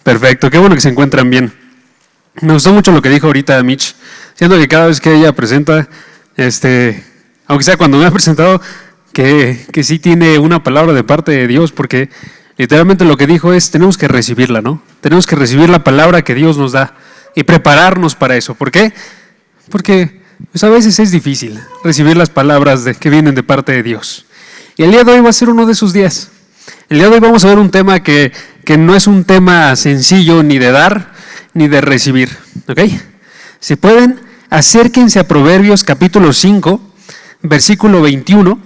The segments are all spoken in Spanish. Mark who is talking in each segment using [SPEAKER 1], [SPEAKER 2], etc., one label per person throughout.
[SPEAKER 1] Perfecto, qué bueno que se encuentran bien. Me gustó mucho lo que dijo ahorita Mitch. Siento que cada vez que ella presenta, aunque sea cuando me ha presentado, que sí tiene una palabra de parte de Dios, porque literalmente lo que dijo es, tenemos que recibirla, ¿no? Tenemos que recibir la palabra que Dios nos da y prepararnos para eso. ¿Por qué? Porque pues a veces es difícil recibir las palabras que vienen de parte de Dios. Y el día de hoy va a ser uno de esos días. El día de hoy vamos a ver un tema que no es un tema sencillo ni de dar ni de recibir, ¿ok? Si pueden, acérquense a Proverbios capítulo 5, versículo 21,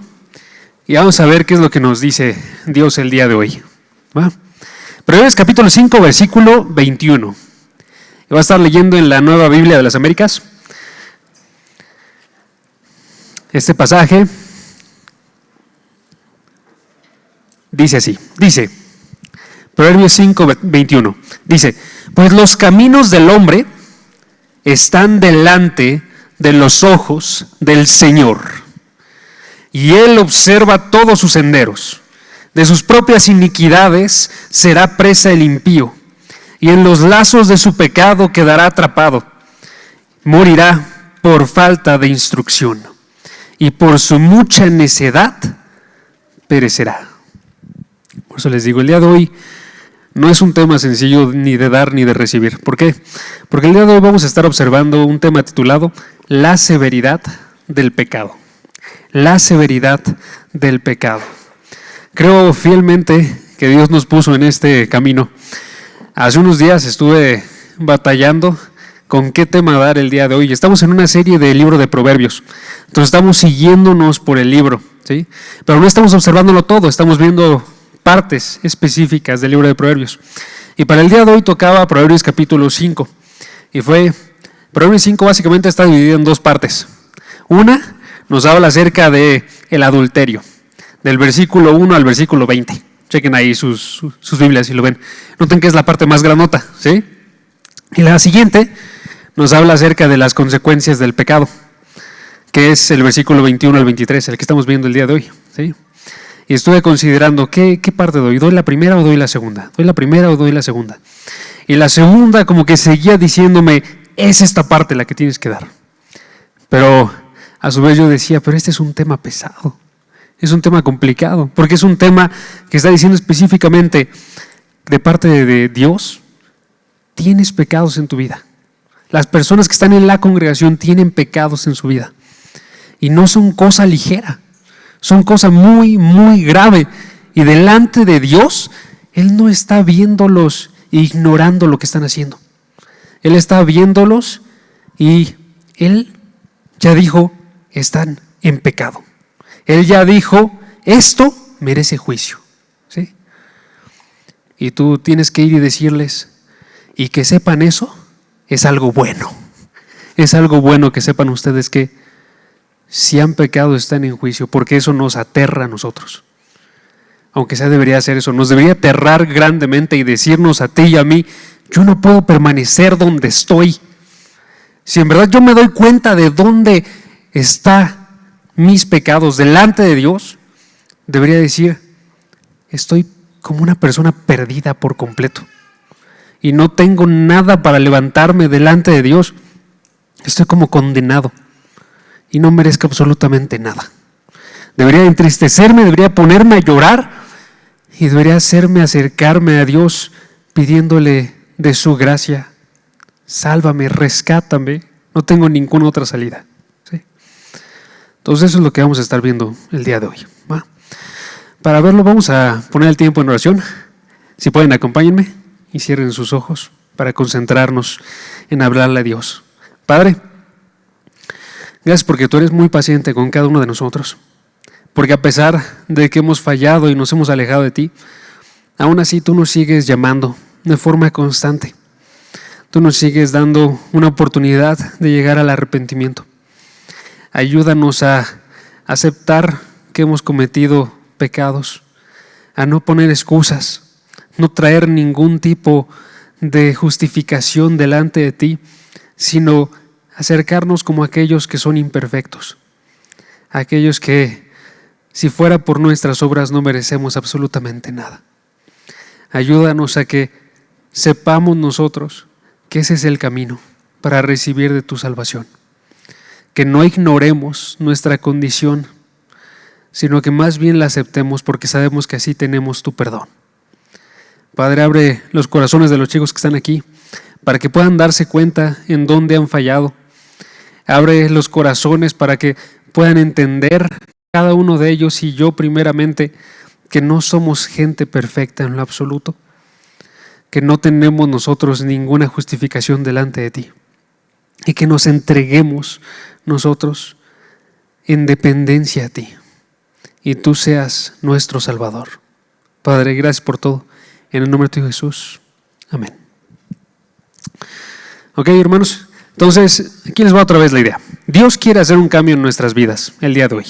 [SPEAKER 1] y vamos a ver qué es lo que nos dice Dios el día de hoy. ¿Va? Proverbios capítulo 5, versículo 21. Y va a estar leyendo en la Nueva Biblia de las Américas. Este pasaje dice así, Proverbios 5, 21, dice, pues los caminos del hombre están delante de los ojos del Señor, y Él observa todos sus senderos. De sus propias iniquidades será presa el impío, y en los lazos de su pecado quedará atrapado. Morirá por falta de instrucción, y por su mucha necedad perecerá. Por eso les digo, el día de hoy no es un tema sencillo ni de dar ni de recibir. ¿Por qué? Porque el día de hoy vamos a estar observando un tema titulado La severidad del pecado. La severidad del pecado. Creo fielmente que Dios nos puso en este camino. Hace unos días estuve batallando con qué tema dar el día de hoy. Estamos en una serie del libro de Proverbios. Entonces estamos siguiéndonos por el libro, ¿sí? Pero no estamos observándolo todo, estamos viendo partes específicas del libro de Proverbios. Y para el día de hoy tocaba Proverbios capítulo 5. Y Proverbios 5 básicamente está dividido en dos partes. Una nos habla acerca de el adulterio, del versículo 1 al versículo 20. Chequen ahí sus Biblias si lo ven. Noten que es la parte más granota, ¿sí? Y la siguiente nos habla acerca de las consecuencias del pecado, que es el versículo 21 al 23, el que estamos viendo el día de hoy, ¿sí? Y estuve considerando, ¿qué parte doy? ¿Doy la primera o doy la segunda? ¿Doy la primera o doy la segunda? Y la segunda como que seguía diciéndome, es esta parte la que tienes que dar. Pero a su vez yo decía, pero este es un tema pesado, es un tema complicado, porque es un tema que está diciendo específicamente de parte de Dios, tienes pecados en tu vida. Las personas que están en la congregación tienen pecados en su vida. Y no son cosa ligera. Son cosa muy, muy grave. Y delante de Dios, Él no está viéndolos e ignorando lo que están haciendo. Él está viéndolos y Él ya dijo, están en pecado. Él ya dijo, esto merece juicio. ¿Sí? Y tú tienes que ir y decirles, y que sepan eso, es algo bueno. Es algo bueno que sepan ustedes que si han pecado están en juicio, porque eso nos aterra a nosotros. Aunque sea debería hacer eso, nos debería aterrar grandemente y decirnos a ti y a mí, yo no puedo permanecer donde estoy. Si en verdad yo me doy cuenta de dónde están mis pecados delante de Dios, debería decir, estoy como una persona perdida por completo y no tengo nada para levantarme delante de Dios. Estoy como condenado y no merezco absolutamente nada. Debería entristecerme, debería ponerme a llorar y debería hacerme acercarme a Dios pidiéndole de su gracia, sálvame, rescátame, no tengo ninguna otra salida. ¿Sí? Entonces eso es lo que vamos a estar viendo el día de hoy. ¿Va? Para verlo vamos a poner el tiempo en oración. Si pueden, acompáñenme y cierren sus ojos para concentrarnos en hablarle a Dios. Padre, gracias porque tú eres muy paciente con cada uno de nosotros, porque a pesar de que hemos fallado y nos hemos alejado de ti, aún así tú nos sigues llamando de forma constante. Tú nos sigues dando una oportunidad de llegar al arrepentimiento. Ayúdanos a aceptar que hemos cometido pecados, a no poner excusas, no traer ningún tipo de justificación delante de ti, sino acercarnos como aquellos que son imperfectos, aquellos que si fuera por nuestras obras no merecemos absolutamente nada. Ayúdanos a que sepamos nosotros que ese es el camino para recibir de tu salvación. Que no ignoremos nuestra condición, sino que más bien la aceptemos porque sabemos que así tenemos tu perdón. Padre, abre los corazones de los chicos que están aquí para que puedan darse cuenta en dónde han fallado. Abre los corazones para que puedan entender cada uno de ellos y yo primeramente que no somos gente perfecta en lo absoluto, que no tenemos nosotros ninguna justificación delante de ti y que nos entreguemos nosotros en dependencia a ti y tú seas nuestro Salvador. Padre, gracias por todo. En el nombre de tu Hijo Jesús. Amén. Ok, hermanos. Entonces, aquí les va otra vez la idea. Dios quiere hacer un cambio en nuestras vidas el día de hoy.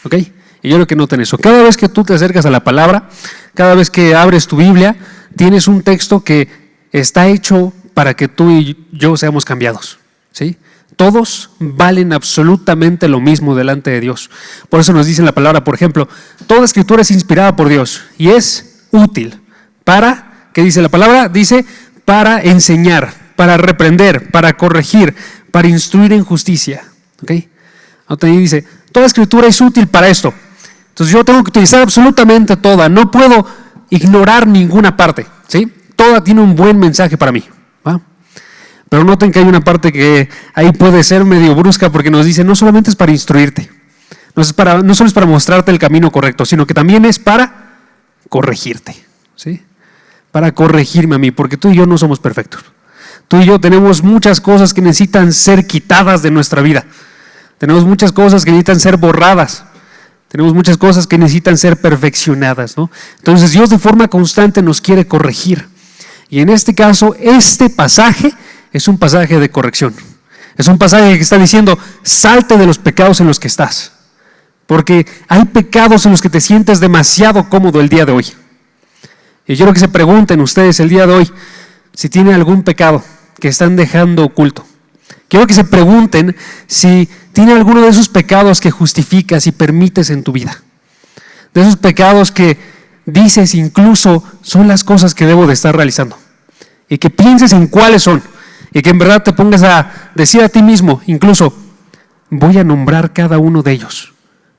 [SPEAKER 1] ¿Ok? Y yo creo que noten eso. Cada vez que tú te acercas a la palabra, cada vez que abres tu Biblia, tienes un texto que está hecho para que tú y yo seamos cambiados. ¿Sí? Todos valen absolutamente lo mismo delante de Dios. Por eso nos dice en la palabra, por ejemplo, toda escritura es inspirada por Dios y es útil para, ¿qué dice la palabra? Dice, para enseñar, para reprender, para corregir, para instruir en justicia. ¿Ok? Ahí dice, toda escritura es útil para esto. Entonces yo tengo que utilizar absolutamente toda, no puedo ignorar ninguna parte. ¿Sí? Toda tiene un buen mensaje para mí. ¿Va? Pero noten que hay una parte que ahí puede ser medio brusca porque nos dice, no solamente es para instruirte, no solo es para mostrarte el camino correcto, sino que también es para corregirte. ¿Sí? Para corregirme a mí, porque tú y yo no somos perfectos. Tú y yo tenemos muchas cosas que necesitan ser quitadas de nuestra vida. Tenemos muchas cosas que necesitan ser borradas. Tenemos muchas cosas que necesitan ser perfeccionadas, ¿no? Entonces Dios de forma constante nos quiere corregir. Y en este caso, este pasaje es un pasaje de corrección. Es un pasaje que está diciendo, salte de los pecados en los que estás. Porque hay pecados en los que te sientes demasiado cómodo el día de hoy. Y quiero que se pregunten ustedes el día de hoy si tienen algún pecado que están dejando oculto. Quiero que se pregunten si tienen alguno de esos pecados que justificas y permites en tu vida. De esos pecados que dices incluso son las cosas que debo de estar realizando. Y que pienses en cuáles son. Y que en verdad te pongas a decir a ti mismo, incluso, voy a nombrar cada uno de ellos.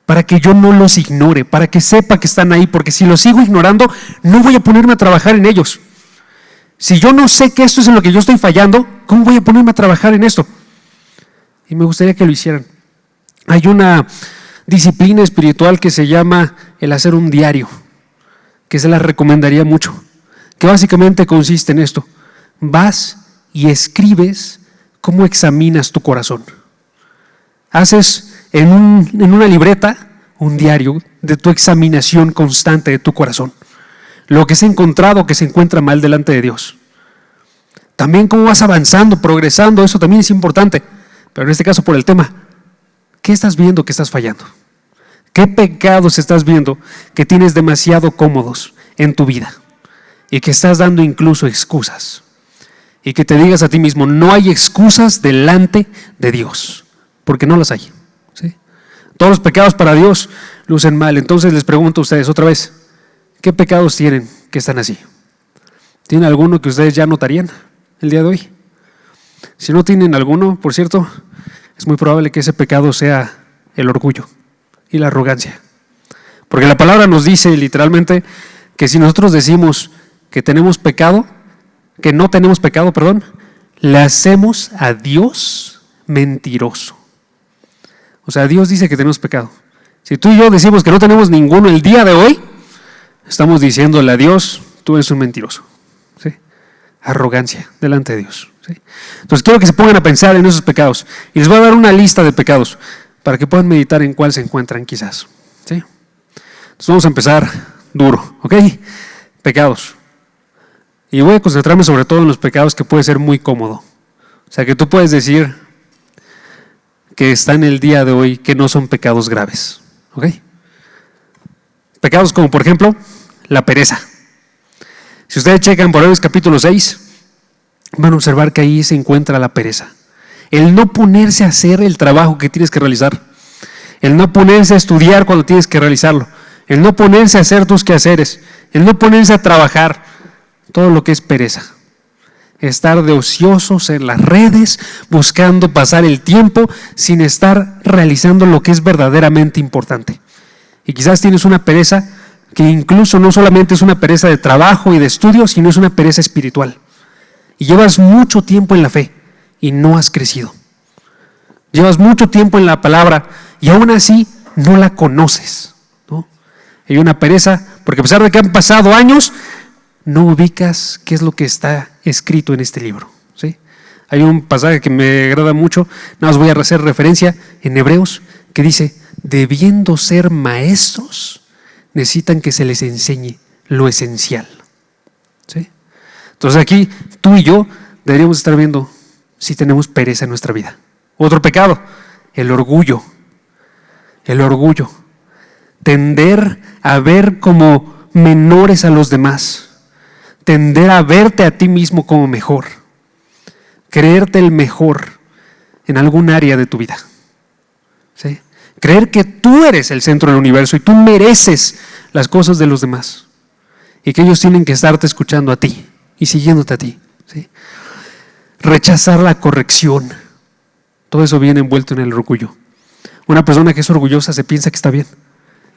[SPEAKER 1] Para que yo no los ignore, para que sepa que están ahí, porque si los sigo ignorando, no voy a ponerme a trabajar en ellos. Si yo no sé que esto es en lo que yo estoy fallando, ¿cómo voy a ponerme a trabajar en esto? Y me gustaría que lo hicieran. Hay una disciplina espiritual que se llama el hacer un diario, que se la recomendaría mucho, que básicamente consiste en esto. Vas y escribes cómo examinas tu corazón. Haces en una libreta un diario de tu examinación constante de tu corazón. Lo que se ha encontrado que se encuentra mal delante de Dios. También cómo vas avanzando, progresando, eso también es importante. Pero en este caso por el tema, ¿qué estás viendo que estás fallando? ¿Qué pecados estás viendo que tienes demasiado cómodos en tu vida? Y que estás dando incluso excusas. Y que te digas a ti mismo, no hay excusas delante de Dios. Porque no las hay. ¿Sí? Todos los pecados para Dios lucen mal. Entonces les pregunto a ustedes otra vez, ¿qué pecados tienen que están así? ¿Tienen alguno que ustedes ya notarían el día de hoy? Si no tienen alguno, por cierto, es muy probable que ese pecado sea el orgullo y la arrogancia. Porque la palabra nos dice literalmente que si nosotros decimos que tenemos pecado, que no tenemos pecado, perdón, le hacemos a Dios mentiroso. O sea, Dios dice que tenemos pecado. Si tú y yo decimos que no tenemos ninguno el día de hoy, estamos diciéndole a Dios, tú eres un mentiroso. ¿Sí? Arrogancia delante de Dios. ¿Sí? Entonces quiero que se pongan a pensar en esos pecados. Y les voy a dar una lista de pecados para que puedan meditar en cuál se encuentran quizás. ¿Sí? Entonces vamos a empezar duro, ¿ok? Pecados. Y voy a concentrarme sobre todo en los pecados que puede ser muy cómodo. O sea, que tú puedes decir que están el día de hoy que no son pecados graves. ¿Ok? Pecados como por ejemplo la pereza. Si ustedes checan Proverbios capítulo 6, van a observar que ahí se encuentra la pereza. El no ponerse a hacer el trabajo que tienes que realizar. El no ponerse a estudiar cuando tienes que realizarlo. El no ponerse a hacer tus quehaceres. El no ponerse a trabajar. Todo lo que es pereza. estar de ociosos en las redes, buscando pasar el tiempo sin estar realizando lo que es verdaderamente importante. Y quizás tienes una pereza que incluso no solamente es una pereza de trabajo y de estudio, sino es una pereza espiritual. Y llevas mucho tiempo en la fe y no has crecido. Llevas mucho tiempo en la palabra y aún así no la conoces, ¿no? Hay una pereza porque a pesar de que han pasado años, no ubicas qué es lo que está escrito en este libro, ¿sí? Hay un pasaje que me agrada mucho, nada más voy a hacer referencia en Hebreos, que dice, debiendo ser maestros, necesitan que se les enseñe lo esencial, ¿sí? Entonces aquí tú y yo deberíamos estar viendo si tenemos pereza en nuestra vida. Otro pecado, el orgullo. El orgullo. Tender a ver como menores a los demás. Tender a verte a ti mismo como mejor. Creerte el mejor en algún área de tu vida, ¿sí? Creer que tú eres el centro del universo y tú mereces las cosas de los demás. Y que ellos tienen que estarte escuchando a ti y siguiéndote a ti, ¿sí? Rechazar la corrección. Todo eso viene envuelto en el orgullo. Una persona que es orgullosa se piensa que está bien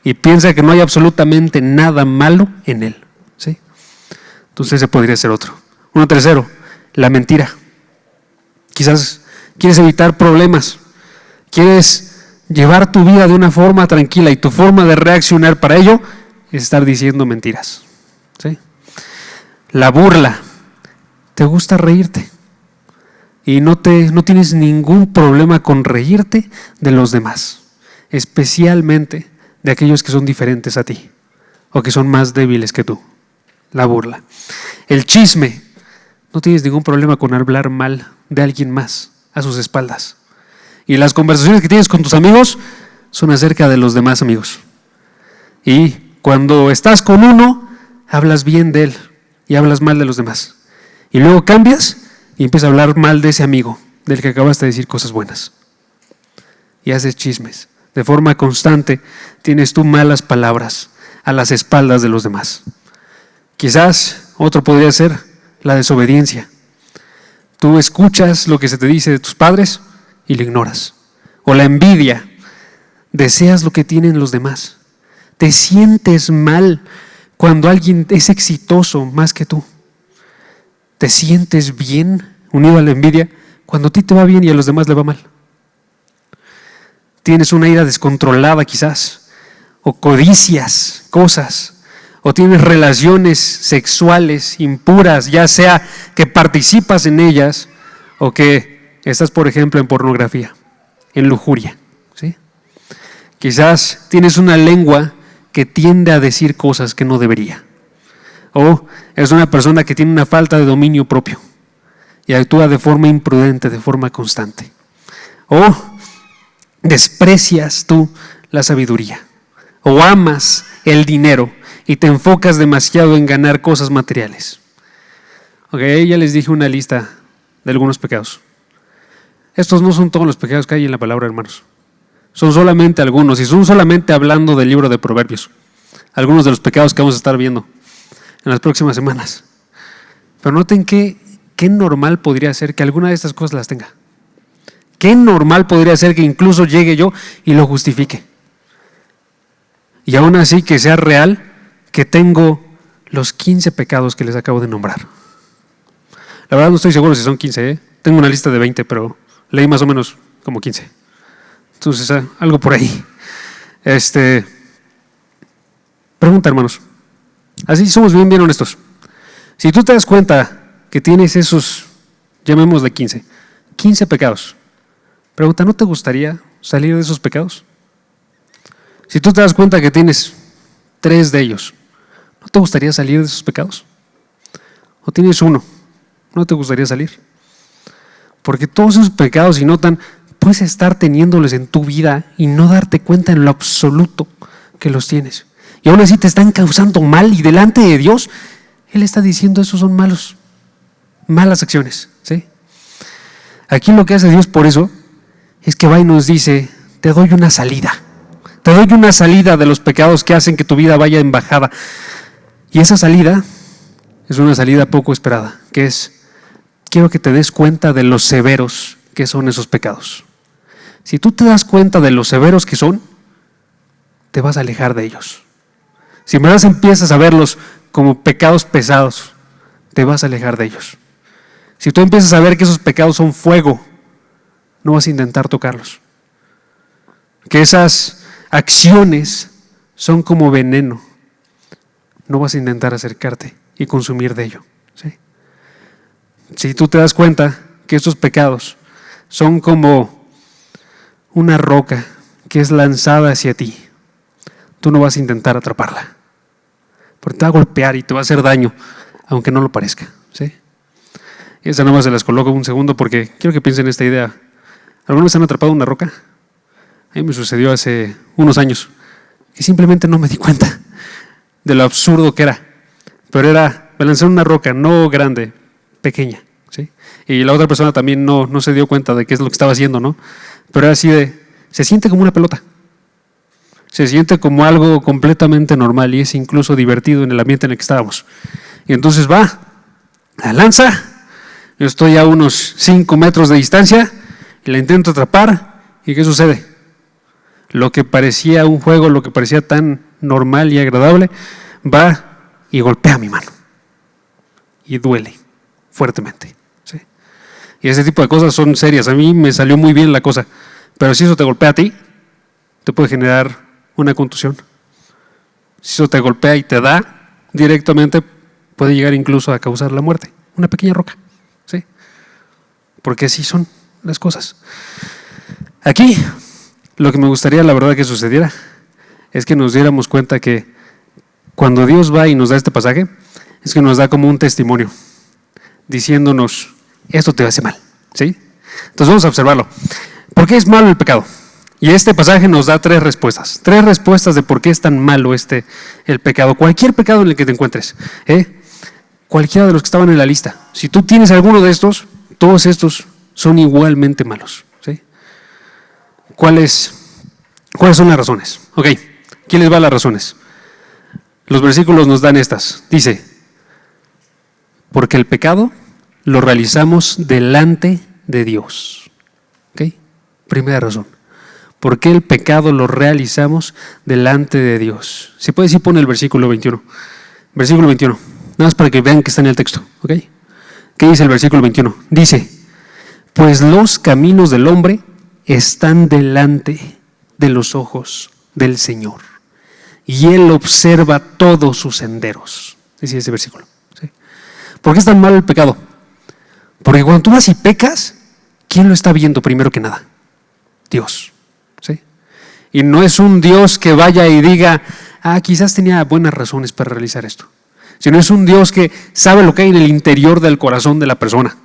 [SPEAKER 1] y piensa que no hay absolutamente nada malo en él, ¿sí? Entonces ese podría ser otro. Uno tercero, la mentira. Quizás quieres evitar problemas, quieres llevar tu vida de una forma tranquila y tu forma de reaccionar para ello es estar diciendo mentiras, ¿sí? La burla. Te gusta reírte y no tienes ningún problema con reírte de los demás, especialmente de aquellos que son diferentes a ti o que son más débiles que tú. La burla. El chisme. No tienes ningún problema con hablar mal de alguien más a sus espaldas. Y las conversaciones que tienes con tus amigos son acerca de los demás amigos. Y cuando estás con uno, hablas bien de él y hablas mal de los demás. Y luego cambias y empiezas a hablar mal de ese amigo del que acabas de decir cosas buenas. Y haces chismes. De forma constante tienes tú malas palabras a las espaldas de los demás. Quizás otro podría ser la desobediencia. Tú escuchas lo que se te dice de tus padres y lo ignoras. O la envidia. Deseas lo que tienen los demás. Te sientes mal cuando alguien es exitoso más que tú. Te sientes bien, unido a la envidia, cuando a ti te va bien y a los demás le va mal. Tienes una ira descontrolada quizás, o codicias cosas, o tienes relaciones sexuales impuras, ya sea que participas en ellas o que estás, por ejemplo, en pornografía, en lujuria, ¿sí? Quizás tienes una lengua que tiende a decir cosas que no debería. O es una persona que tiene una falta de dominio propio y actúa de forma imprudente, de forma constante. O desprecias tú la sabiduría. O amas el dinero y te enfocas demasiado en ganar cosas materiales. Ok, ya les dije una lista de algunos pecados. Estos no son todos los pecados que hay en la palabra, hermanos. Son solamente algunos y son solamente hablando del libro de Proverbios. Algunos de los pecados que vamos a estar viendo en las próximas semanas. Pero noten qué normal podría ser que alguna de estas cosas las tenga. Qué normal podría ser que incluso llegue yo y lo justifique. Y aún así que sea real que tengo los 15 pecados que les acabo de nombrar. La verdad no estoy seguro si son 15, ¿eh? Tengo una lista de 20, pero leí más o menos como 15. Entonces, algo por ahí. Pregunta, hermanos. Así somos bien honestos. Si tú te das cuenta que tienes esos, llamémosle 15 pecados, pregunta, ¿no te gustaría salir de esos pecados? Si tú te das cuenta que tienes 3 de ellos, ¿no te gustaría salir de esos pecados? ¿O tienes 1? ¿No te gustaría salir? Porque todos esos pecados, si notan, puedes estar teniéndolos en tu vida y no darte cuenta en lo absoluto que los tienes. Y aún así te están causando mal y delante de Dios, Él está diciendo esos son malas acciones, ¿sí? Aquí lo que hace Dios por eso es que va y nos dice, te doy una salida. Te doy una salida de los pecados que hacen que tu vida vaya en bajada. Y esa salida es una salida poco esperada, que es quiero que te des cuenta de lo severos que son esos pecados. Si tú te das cuenta de lo severos que son, te vas a alejar de ellos. Si en verdad empiezas a verlos como pecados pesados, te vas a alejar de ellos. Si tú empiezas a ver que esos pecados son fuego, no vas a intentar tocarlos. Que esas acciones son como veneno, no vas a intentar acercarte y consumir de ello. ¿Sí? Si tú te das cuenta que estos pecados son como una roca que es lanzada hacia ti, tú no vas a intentar atraparla, porque te va a golpear y te va a hacer daño, aunque no lo parezca. ¿Sí? Y esa nomás se las coloco un segundo porque quiero que piensen en esta idea. ¿Alguna vez han atrapado una roca? A mí me sucedió hace unos años que simplemente no me di cuenta de lo absurdo que era. Pero me lanzaron una roca, no grande, pequeña. ¿Sí? Y la otra persona también no se dio cuenta de qué es lo que estaba haciendo, ¿no? Pero era así se siente como una pelota. Se siente como algo completamente normal y es incluso divertido en el ambiente en el que estábamos. Y entonces la lanza, yo estoy a unos 5 metros de distancia y la intento atrapar. ¿Y qué sucede? Lo que parecía un juego, lo que parecía tan normal y agradable, va y golpea mi mano. Y duele fuertemente. ¿Sí? Y ese tipo de cosas son serias. A mí me salió muy bien la cosa. Pero si eso te golpea a ti, te puede generar una contusión. Si eso te golpea y te da directamente, puede llegar incluso a causar la muerte. Una pequeña roca. ¿Sí? Porque así son las cosas. Aquí, lo que me gustaría, la verdad, que sucediera es que nos diéramos cuenta que cuando Dios va y nos da este pasaje, es que nos da como un testimonio, diciéndonos, esto te hace mal. ¿Sí? Entonces vamos a observarlo. ¿Por qué es malo el pecado? Y este pasaje nos da 3 respuestas. 3 respuestas de por qué es tan malo el pecado. Cualquier pecado en el que te encuentres. Cualquiera de los que estaban en la lista. Si tú tienes alguno de estos, todos estos son igualmente malos. ¿Sí? ¿Cuáles son las razones? Ok, aquí les van las razones. Los versículos nos dan estas. Dice, porque el pecado lo realizamos delante de Dios. Ok, primera razón. ¿Por qué el pecado lo realizamos delante de Dios? Si puedes ir, pone el versículo 21. Versículo 21. Nada más para que vean que está en el texto. ¿Ok? ¿Qué dice el versículo 21? Dice, pues los caminos del hombre están delante de los ojos del Señor, y Él observa todos sus senderos. Dice ese versículo. ¿Sí? ¿Por qué es tan malo el pecado? Porque cuando tú vas y pecas, ¿quién lo está viendo primero que nada? Dios. ¿Sí? Y no es un Dios que vaya y diga, quizás tenía buenas razones para realizar esto. Sino es un Dios que sabe lo que hay en el interior del corazón de la persona.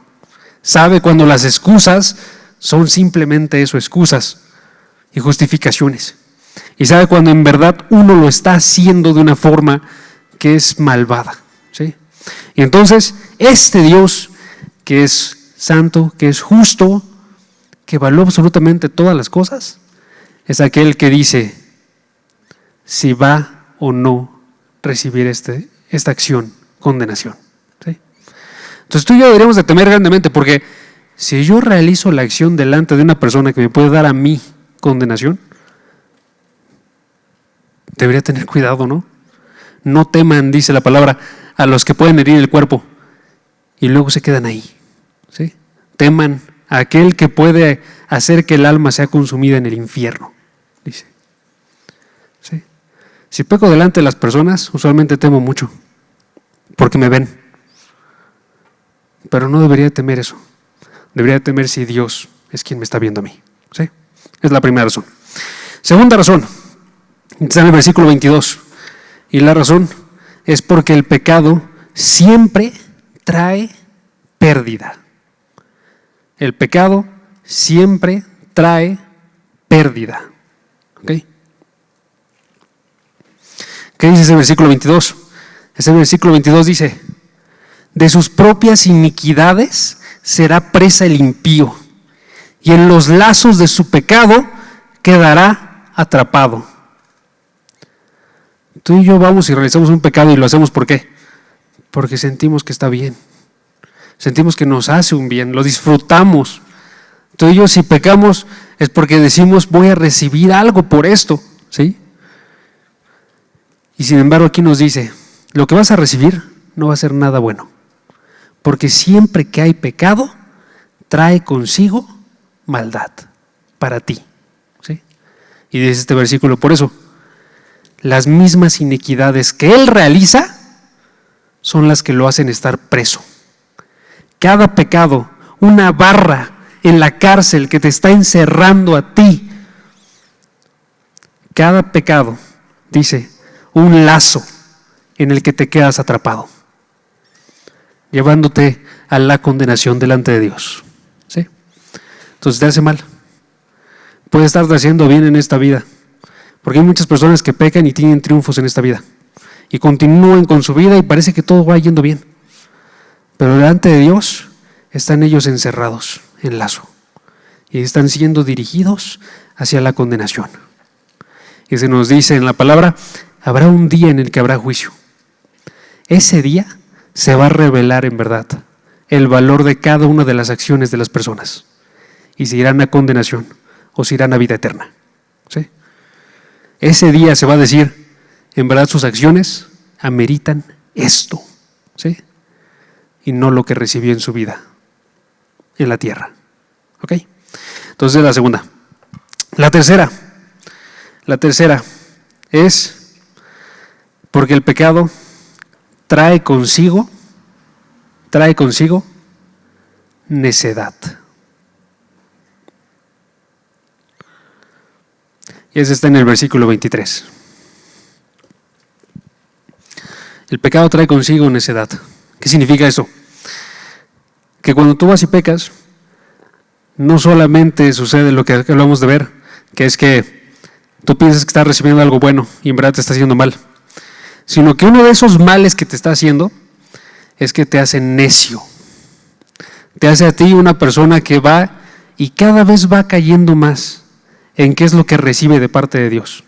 [SPEAKER 1] Sabe cuando las excusas son simplemente eso, excusas y justificaciones. Y sabe cuando en verdad uno lo está haciendo de una forma que es malvada. ¿Sí? Y entonces, este Dios que es santo, que es justo, que evalúa absolutamente todas las cosas, es aquel que dice si va o no recibir esta acción, condenación. ¿Sí? Entonces tú y yo deberíamos de temer grandemente, porque si yo realizo la acción delante de una persona que me puede dar a mí condenación, debería tener cuidado, ¿no? No teman, dice la palabra, a los que pueden herir el cuerpo y luego se quedan ahí. ¿Sí? Teman a aquel que puede hacer que el alma sea consumida en el infierno, dice. ¿Sí? Si peco delante de las personas, usualmente temo mucho, porque me ven. Pero no debería temer eso. Debería temer si Dios es quien me está viendo a mí. ¿Sí? Es la primera razón. Segunda razón, está en el versículo 22. Y la razón es porque el pecado siempre trae pérdida. El pecado siempre trae pérdida. ¿Ok? ¿Qué dice ese versículo 22? Ese versículo 22 dice, de sus propias iniquidades será presa el impío, y en los lazos de su pecado quedará atrapado. Tú y yo vamos y realizamos un pecado y lo hacemos ¿por qué? Porque sentimos que está bien. sentimos que nos hace un bien, lo disfrutamos. Entonces, si pecamos es porque decimos voy a recibir algo por esto, ¿sí? Y sin embargo aquí nos dice, lo que vas a recibir no va a ser nada bueno, porque siempre que hay pecado, trae consigo maldad para ti, ¿sí? Y dice este versículo, por eso, las mismas iniquidades que él realiza son las que lo hacen estar preso. Cada pecado, una barra en la cárcel que te está encerrando a ti. Cada pecado, dice, un lazo en el que te quedas atrapado, llevándote a la condenación delante de Dios, ¿sí? Entonces te hace mal. Puedes estar haciendo bien en esta vida, porque hay muchas personas que pecan y tienen triunfos en esta vida y continúan con su vida y parece que todo va yendo bien, pero delante de Dios están ellos encerrados en lazo y están siendo dirigidos hacia la condenación. Y se nos dice en la palabra, habrá un día en el que habrá juicio. Ese día se va a revelar en verdad el valor de cada una de las acciones de las personas, y si irán a condenación o si irán a vida eterna, ¿sí? Ese día se va a decir, en verdad sus acciones ameritan esto, ¿sí? Y no lo que recibió en su vida en la tierra, ¿ok? Entonces la segunda. La tercera es porque el pecado trae consigo necedad. Y ese está en el versículo 23. El pecado trae consigo necedad. ¿Qué significa eso? Que cuando tú vas y pecas, no solamente sucede lo que acabamos de ver, que es que tú piensas que estás recibiendo algo bueno y en verdad te está haciendo mal, sino que uno de esos males que te está haciendo es que te hace necio. Te hace a ti una persona que va y cada vez va cayendo más en qué es lo que recibe de parte de Dios.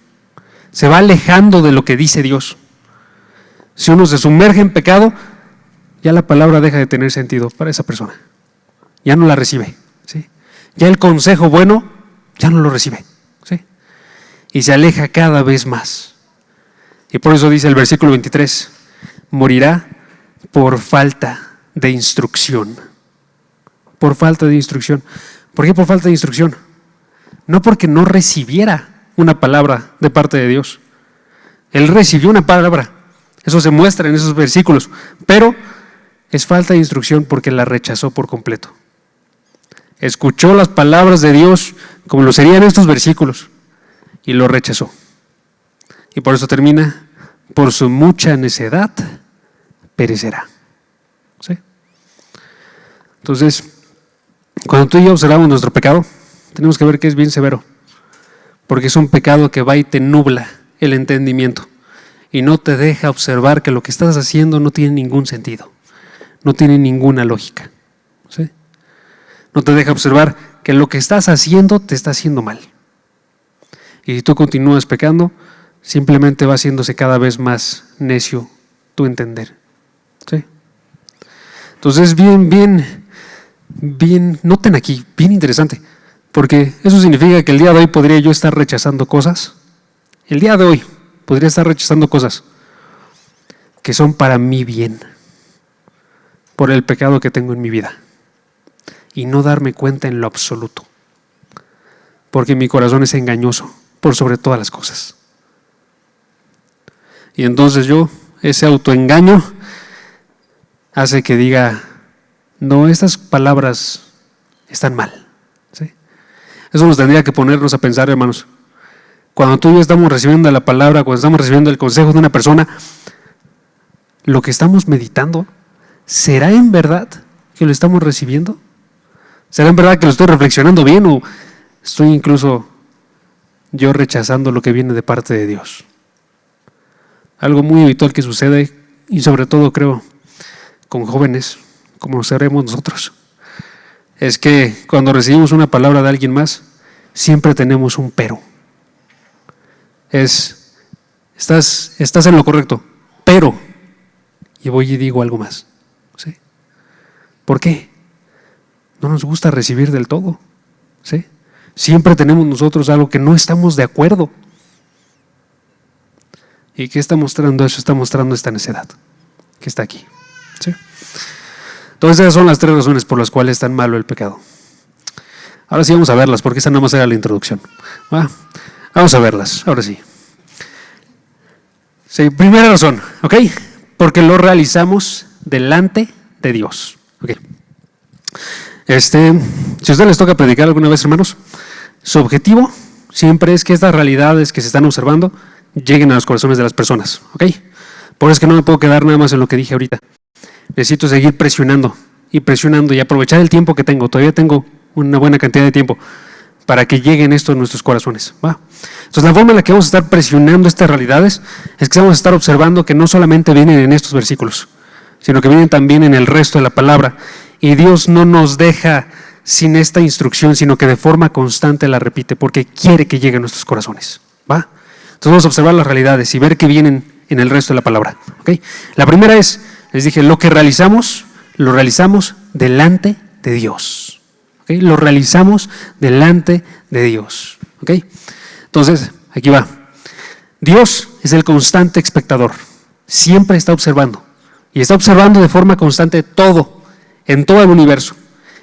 [SPEAKER 1] Se va alejando de lo que dice Dios. Si uno se sumerge en pecado, ya la palabra deja de tener sentido para esa persona. Ya no la recibe, ¿sí? Ya el consejo bueno ya no lo recibe, ¿sí? Y se aleja cada vez más. Y por eso dice el versículo 23, morirá por falta de instrucción. Por falta de instrucción. ¿Por qué por falta de instrucción? No porque no recibiera una palabra de parte de Dios. Él recibió una palabra. Eso se muestra en esos versículos. Pero es falta de instrucción porque la rechazó por completo. Escuchó las palabras de Dios como lo serían estos versículos y lo rechazó. Y por eso termina, por su mucha necedad perecerá. ¿Sí? Entonces, cuando tú y yo observamos nuestro pecado, tenemos que ver que es bien severo, porque es un pecado que va y te nubla el entendimiento y no te deja observar que lo que estás haciendo no tiene ningún sentido, no tiene ninguna lógica, ¿sí? No te deja observar que lo que estás haciendo te está haciendo mal. Y si tú continúas pecando, simplemente va haciéndose cada vez más necio tu entender, ¿sí? Entonces, bien, noten aquí, bien interesante, porque eso significa que el día de hoy podría yo estar rechazando cosas. El día de hoy podría estar rechazando cosas que son para mi bien, por el pecado que tengo en mi vida, y no darme cuenta en lo absoluto, porque mi corazón es engañoso por sobre todas las cosas. Y entonces ese autoengaño hace que diga, no, estas palabras están mal, ¿sí? Eso nos tendría que ponernos a pensar, hermanos. Cuando tú y yo estamos recibiendo la palabra, cuando estamos recibiendo el consejo de una persona, lo que estamos meditando, ¿será en verdad que lo estamos recibiendo? ¿Será en verdad que lo estoy reflexionando bien o estoy incluso yo rechazando lo que viene de parte de Dios? Algo muy habitual que sucede, y sobre todo creo con jóvenes, como seremos nosotros, es que cuando recibimos una palabra de alguien más, siempre tenemos un pero. Estás en lo correcto, pero, y voy y digo algo más, ¿sí? ¿Por qué? No nos gusta recibir del todo, ¿sí? Siempre tenemos nosotros algo que no estamos de acuerdo. ¿Y qué está mostrando eso? Está mostrando esta necedad que está aquí, ¿sí? Entonces esas son las 3 razones por las cuales es tan malo el pecado. Ahora sí vamos a verlas, porque esa nada más era la introducción. ¿Va? Vamos a verlas, ahora sí. Sí, primera razón, ¿ok? Porque lo realizamos delante de Dios. ¿Ok? Si a ustedes les toca predicar alguna vez, hermanos, su objetivo siempre es que estas realidades que se están observando lleguen a los corazones de las personas, ¿ok? Por eso es que no me puedo quedar nada más en lo que dije ahorita. Necesito seguir presionando y aprovechar el tiempo que tengo. Todavía tengo una buena cantidad de tiempo para que lleguen esto a nuestros corazones, ¿va? Entonces la forma en la que vamos a estar presionando estas realidades es que vamos a estar observando que no solamente vienen en estos versículos, sino que vienen también en el resto de la palabra. Y Dios no nos deja sin esta instrucción, sino que de forma constante la repite, porque quiere que llegue a nuestros corazones, ¿va? Entonces vamos a observar las realidades y ver que vienen en el resto de la palabra, ¿ok? La primera es, les dije, lo que realizamos, lo realizamos delante de Dios, ¿ok? Lo realizamos delante de Dios, ¿ok? Entonces, aquí va. Dios es el constante espectador, siempre está observando, y está observando de forma constante todo, en todo el universo.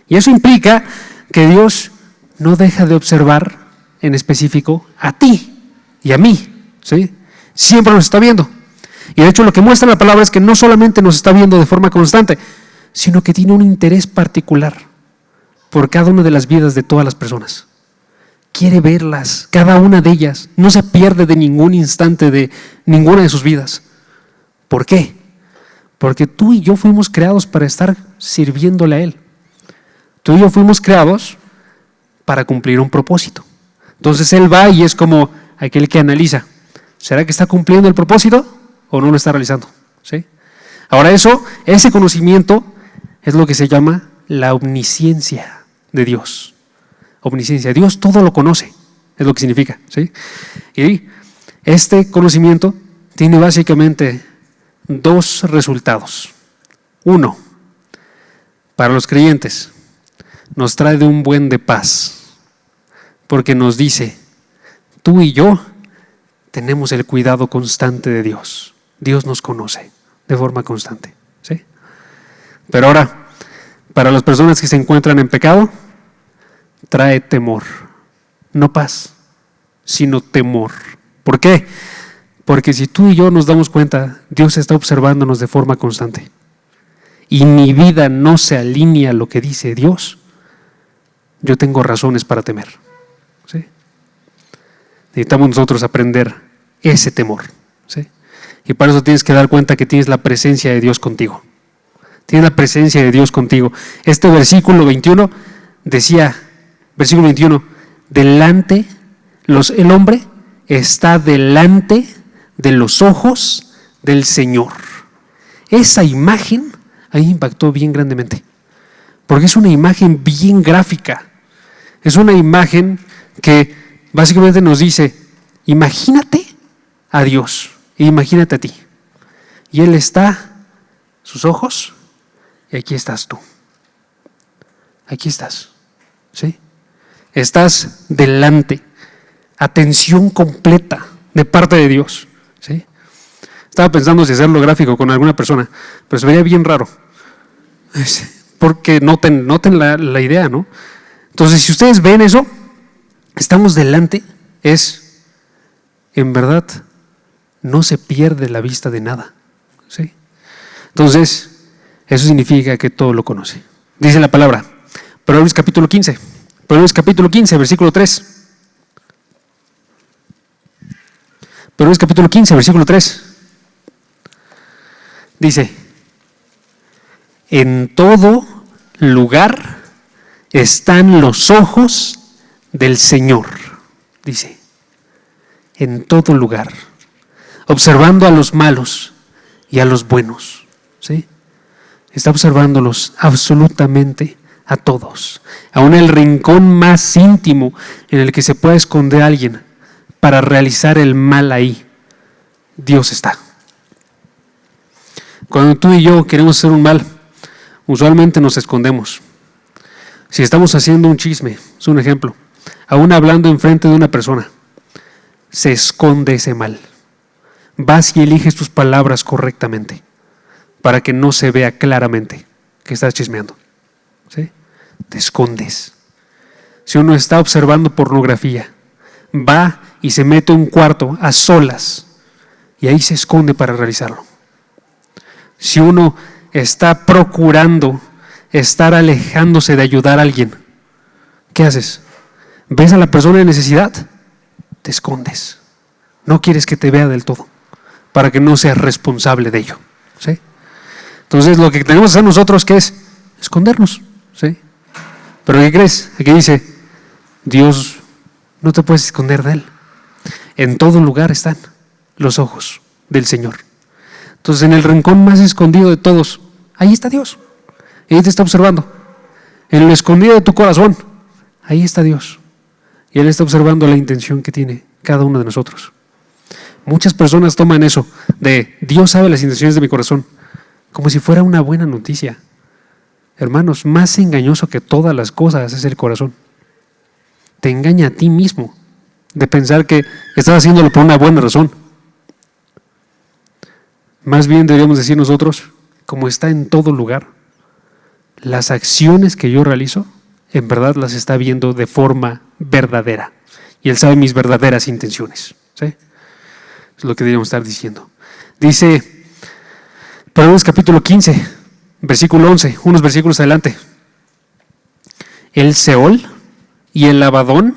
[SPEAKER 1] Y eso implica que Dios no deja de observar en específico a ti y a mí, ¿sí? Siempre nos está viendo. Y de hecho lo que muestra la palabra es que no solamente nos está viendo de forma constante, sino que tiene un interés particular por cada una de las vidas de todas las personas. Quiere verlas, cada una de ellas. No se pierde de ningún instante de ninguna de sus vidas. ¿Por qué? Porque tú y yo fuimos creados para estar sirviéndole a Él. Tú y yo fuimos creados para cumplir un propósito. Entonces Él va y es como aquel que analiza. ¿Será que está cumpliendo el propósito o no lo está realizando? ¿Sí? Ahora ese conocimiento es lo que se llama la omnisciencia de Dios. Omnisciencia. Dios todo lo conoce, es lo que significa, ¿sí? Y este conocimiento tiene básicamente 2 resultados. 1, para los creyentes, nos trae de un buen de paz, porque nos dice, tú y yo tenemos el cuidado constante de Dios. Dios nos conoce de forma constante, ¿sí? Pero ahora, para las personas que se encuentran en pecado, trae temor, no paz, sino temor. ¿Por qué? Porque si tú y yo nos damos cuenta, Dios está observándonos de forma constante y mi vida no se alinea a lo que dice Dios, yo tengo razones para temer, ¿sí? Necesitamos nosotros aprender ese temor, ¿sí? Y para eso tienes que dar cuenta que tienes la presencia de Dios contigo. Tienes la presencia de Dios contigo. Este versículo 21 decía, versículo 21, el hombre está delante de los ojos del Señor. Esa imagen a mí me impactó bien grandemente, porque es una imagen bien gráfica. Es una imagen que básicamente nos dice, imagínate a Dios e imagínate a ti. Y Él está, sus ojos, y aquí estás tú. Aquí estás, ¿sí? Estás delante, atención completa de parte de Dios, ¿sí? Estaba pensando si hacerlo gráfico con alguna persona, pero se vería bien raro, porque noten la idea, ¿no? Entonces, si ustedes ven eso, estamos delante, en verdad, no se pierde la vista de nada, ¿sí? Entonces, eso significa que todo lo conoce. Dice la palabra, Proverbios capítulo 15, versículo 3. Proverbios capítulo 15, versículo 3. Dice, en todo lugar están los ojos del Señor, dice, en todo lugar, observando a los malos y a los buenos, ¿sí? Está observándolos absolutamente a todos, aún el rincón más íntimo en el que se puede esconder a alguien para realizar el mal ahí, Dios está. Cuando tú y yo queremos hacer un mal, Usualmente nos escondemos. Si estamos haciendo un chisme, es un ejemplo, aún hablando enfrente de una persona, se esconde ese mal. Vas y eliges tus palabras correctamente para que no se vea claramente que estás chismeando. ¿Sí? Te escondes. Si uno está observando pornografía, va y se mete a un cuarto a solas y ahí se esconde para realizarlo. Si uno está procurando estar alejándose de ayudar a alguien, ¿qué haces? ¿Ves a la persona en necesidad? Te escondes. No quieres que te vea del todo, para que no seas responsable de ello. ¿Sí? Entonces lo que tenemos que hacer nosotros, ¿qué es? Escondernos. ¿Sí? Pero ¿qué crees? Aquí dice, Dios, no te puedes esconder de Él. En todo lugar están los ojos del Señor. Entonces en el rincón más escondido de todos, ahí está Dios. Ahí te está observando. En lo escondido de tu corazón, ahí está Dios. Y Él está observando la intención que tiene cada uno de nosotros. Muchas personas toman eso de Dios sabe las intenciones de mi corazón como si fuera una buena noticia. Hermanos, más engañoso que todas las cosas es el corazón. Te engaña a ti mismo de pensar que estás haciéndolo por una buena razón. Más bien deberíamos decir nosotros, como está en todo lugar, las acciones que yo realizo, en verdad las está viendo de forma verdadera. Y Él sabe mis verdaderas intenciones. ¿Sí? Es lo que deberíamos estar diciendo. Dice, Proverbios capítulo 15, versículo 11, unos versículos adelante. El Seol y el Abadón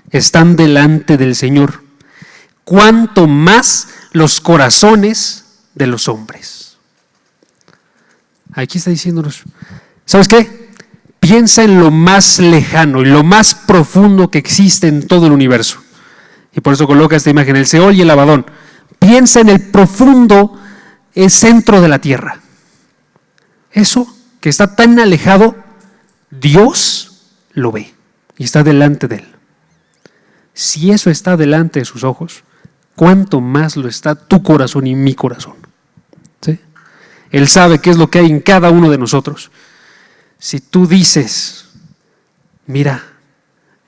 [SPEAKER 1] están delante del Señor, cuanto más los corazones de los hombres. Aquí está diciéndonos, ¿sabes qué? Piensa en lo más lejano y lo más profundo que existe en todo el universo. Y por eso coloca esta imagen, el Seol y el Abadón. Piensa en el profundo centro de la tierra. Eso que está tan alejado, Dios lo ve y está delante de Él. Si eso está delante de sus ojos, ¿cuánto más lo está tu corazón y mi corazón? ¿Sí? Él sabe qué es lo que hay en cada uno de nosotros. Si tú dices, mira,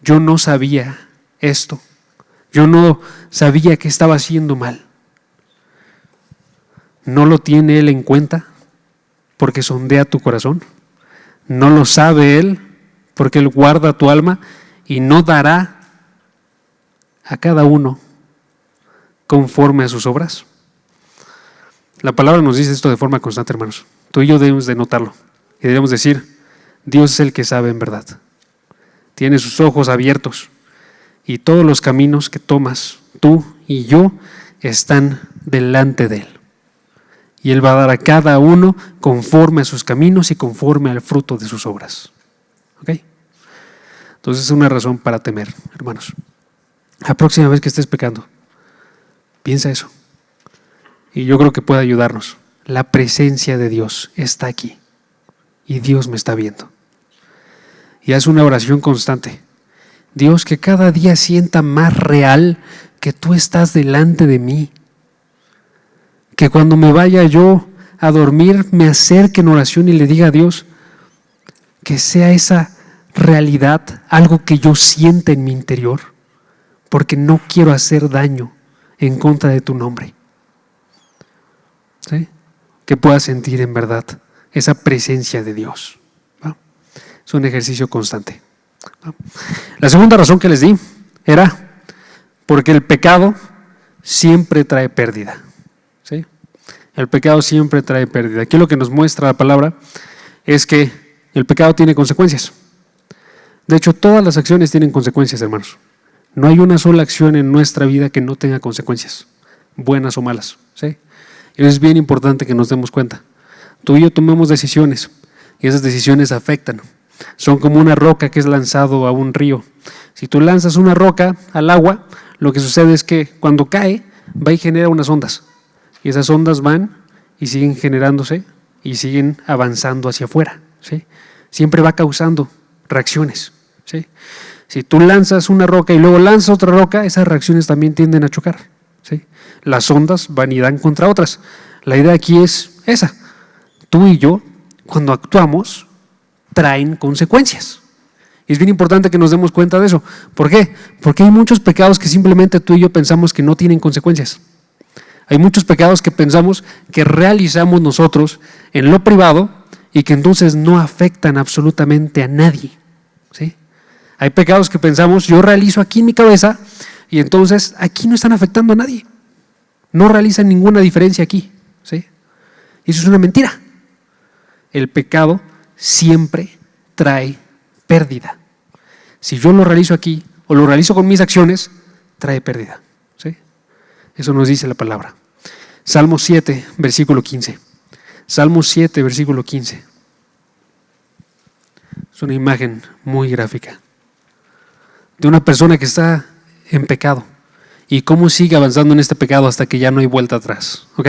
[SPEAKER 1] yo no sabía esto, yo no sabía que estaba haciendo mal, ¿no lo tiene Él en cuenta porque sondea tu corazón? ¿No lo sabe Él porque Él guarda tu alma y no dará a cada uno conforme a sus obras? La palabra nos dice esto de forma constante, hermanos. Tú y yo debemos de notarlo y debemos decir, Dios es el que sabe en verdad. Tiene sus ojos abiertos y todos los caminos que tomas tú y yo están delante de Él. Y Él va a dar a cada uno conforme a sus caminos y conforme al fruto de sus obras. ¿Ok? Entonces es una razón para temer, hermanos. La próxima vez que estés pecando, piensa eso. Y yo creo que puede ayudarnos. La presencia de Dios está aquí. Y Dios me está viendo. Y haz una oración constante. Dios, que cada día sienta más real que tú estás delante de mí. Que cuando me vaya yo a dormir, me acerque en oración y le diga a Dios, que sea esa realidad algo que yo sienta en mi interior, porque no quiero hacer daño en contra de tu nombre. ¿Sí? Que pueda sentir en verdad esa presencia de Dios. ¿Va? Es un ejercicio constante. ¿Va? La segunda razón que les di era porque el pecado siempre trae pérdida. ¿Sí? El pecado siempre trae pérdida. Aquí lo que nos muestra la palabra es que el pecado tiene consecuencias. De hecho, todas las acciones tienen consecuencias, hermanos. No hay una sola acción en nuestra vida que no tenga consecuencias, buenas o malas. ¿Sí? Y es bien importante que nos demos cuenta. Tú y yo tomamos decisiones y esas decisiones afectan. Son como una roca que es lanzado a un río. Si tú lanzas una roca al agua, lo que sucede es que cuando cae, va y genera unas ondas. Y esas ondas van y siguen generándose y siguen avanzando hacia afuera. ¿Sí? Siempre va causando reacciones. ¿Sí? Si tú lanzas una roca y luego lanzas otra roca, esas reacciones también tienden a chocar. ¿Sí? Las ondas van y dan contra otras. La idea aquí es esa. Tú y yo, cuando actuamos, traen consecuencias. Y es bien importante que nos demos cuenta de eso. ¿Por qué? Porque hay muchos pecados que simplemente tú y yo pensamos que no tienen consecuencias. Hay muchos pecados que pensamos que realizamos nosotros en lo privado y que entonces no afectan absolutamente a nadie, ¿sí? Hay pecados que pensamos, yo realizo aquí en mi cabeza y entonces aquí no están afectando a nadie. No realizan ninguna diferencia aquí, ¿sí? Y eso es una mentira. El pecado siempre trae pérdida. Si yo lo realizo aquí o lo realizo con mis acciones, trae pérdida, ¿sí? Eso nos dice la palabra. Salmo 7, versículo 15. Salmo 7, versículo 15. Es una imagen muy gráfica de una persona que está en pecado y cómo sigue avanzando en este pecado hasta que ya no hay vuelta atrás. ¿Ok?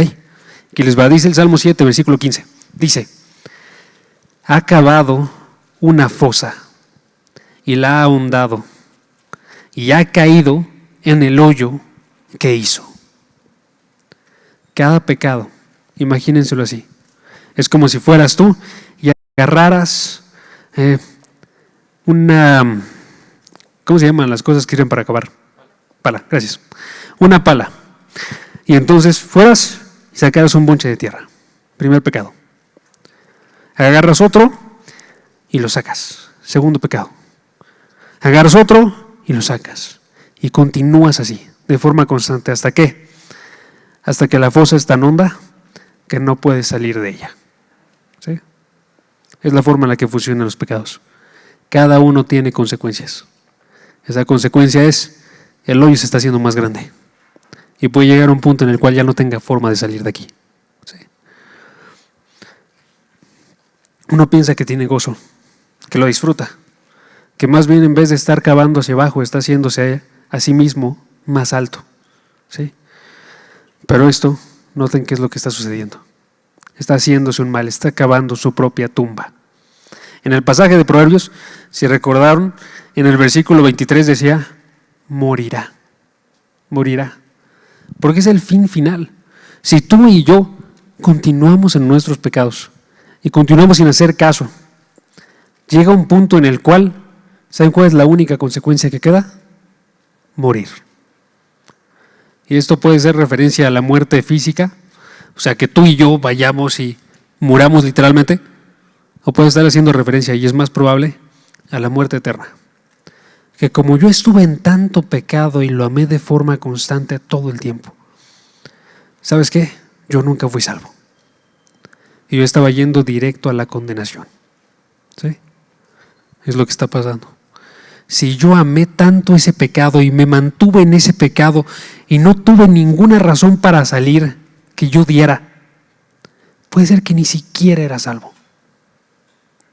[SPEAKER 1] Aquí les va, dice el Salmo 7, versículo 15. Dice, ha cavado una fosa y la ha ahondado y ha caído en el hoyo que hizo. Cada pecado, imagínenselo así, es como si fueras tú y agarraras una, ¿cómo se llaman las cosas que sirven para cavar? Pala, gracias. Una pala. Y entonces fueras y sacaras un bonche de tierra. Primer pecado. Agarras otro y lo sacas. Segundo pecado. Agarras otro y lo sacas. Y continúas así, de forma constante. ¿Hasta qué? Hasta que la fosa es tan honda que no puedes salir de ella. ¿Sí? Es la forma en la que funcionan los pecados. Cada uno tiene consecuencias. Esa consecuencia es, el hoyo se está haciendo más grande. Y puede llegar a un punto en el cual ya no tenga forma de salir de aquí. ¿Sí? Uno piensa que tiene gozo, que lo disfruta, que más bien en vez de estar cavando hacia abajo, está haciéndose a sí mismo más alto. ¿Sí? Pero esto, noten qué es lo que está sucediendo. Está haciéndose un mal, está cavando su propia tumba. En el pasaje de Proverbios, si recordaron, en el versículo 23 decía, morirá, morirá. Porque es el fin final. Si tú y yo continuamos en nuestros pecados y continuamos sin hacer caso, llega un punto en el cual, ¿saben cuál es la única consecuencia que queda? Morir. Y esto puede ser referencia a la muerte física, o sea, que tú y yo vayamos y muramos literalmente, o puede estar haciendo referencia, y es más probable, a la muerte eterna. Que como yo estuve en tanto pecado y lo amé de forma constante todo el tiempo, ¿sabes qué? Yo nunca fui salvo. Y yo estaba yendo directo a la condenación. ¿Sí? Es lo que está pasando. Si yo amé tanto ese pecado y me mantuve en ese pecado y no tuve ninguna razón para salir que yo diera, puede ser que ni siquiera era salvo.